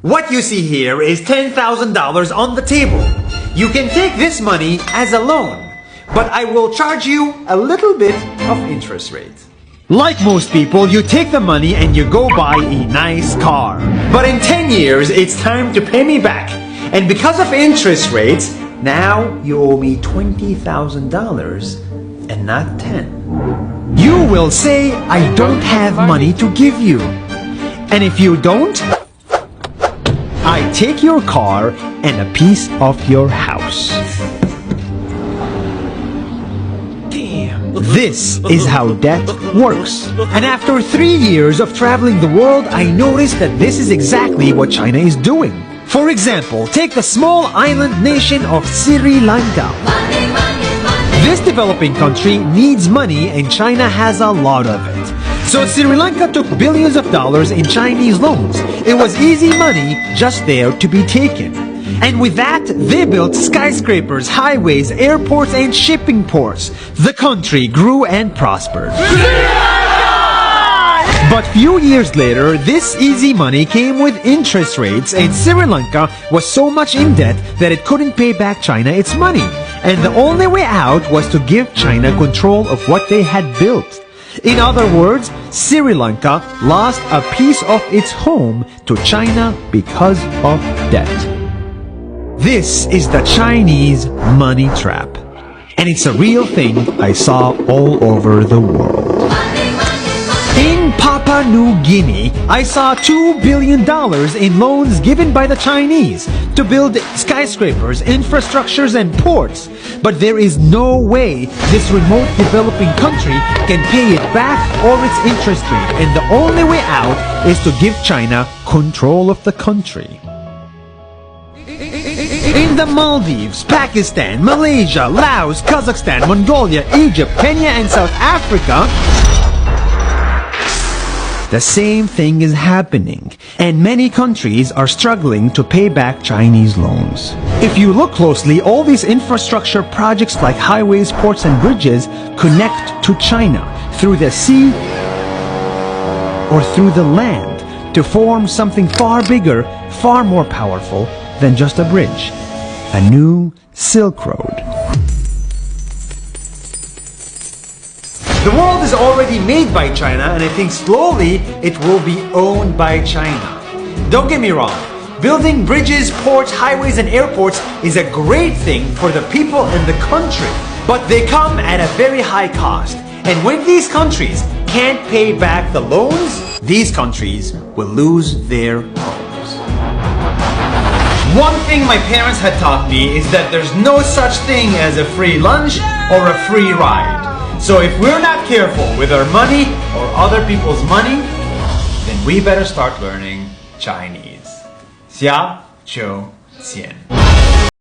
What you see here is $10,000 on the table. You can take this money as a loan, but I will charge you a little bit of interest rate. Like most people, you take the money and you go buy a nice car. But in 10 years, it's time to pay me back. And because of interest rates, now you owe me $20,000 and not 10. You will say, I don't have money to give you. And if you don't, I take your car and a piece of your house. This is how debt works. And after 3 years of traveling the world, I noticed that this is exactly what China is doing. For example, take the small island nation of Sri Lanka. This developing country needs money and China has a lot of it. So Sri Lanka took billions of dollars in Chinese loans. It was easy money just there to be taken. And with that, they built skyscrapers, highways, airports, and shipping ports. The country grew and prospered. But few years later, this easy money came with interest rates, and Sri Lanka was so much in debt that it couldn't pay back China its money. And the only way out was to give China control of what they had built. In other words, Sri Lanka lost a piece of its home to China because of debt. This is the Chinese money trap. And it's a real thing I saw all over the world. In Papua New Guinea, I saw $2 billion in loans given by the Chinese to build skyscrapers, infrastructures, and ports. But there is no way this remote developing country can pay it back or its interest rate. And the only way out is to give China control of the country. In the Maldives, Pakistan, Malaysia, Laos, Kazakhstan, Mongolia, Egypt, Kenya, and South Africa, the same thing is happening, and many countries are struggling to pay back Chinese loans. If you look closely, all these infrastructure projects like highways, ports, and bridges connect to China through the sea or through the land to form something far bigger, far more powerful than just a bridge. A new Silk Road. The world is already made by China, and I think slowly it will be owned by China. Don't get me wrong, building bridges, ports, highways, and airports is a great thing for the people and the country, but they come at a very high cost. And when these countries can't pay back the loans, these countries will lose their homes. One thing my parents had taught me is that there's no such thing as a free lunch or a free ride. So if we're not careful with our money or other people's money, then we better start learning Chinese. 下周见。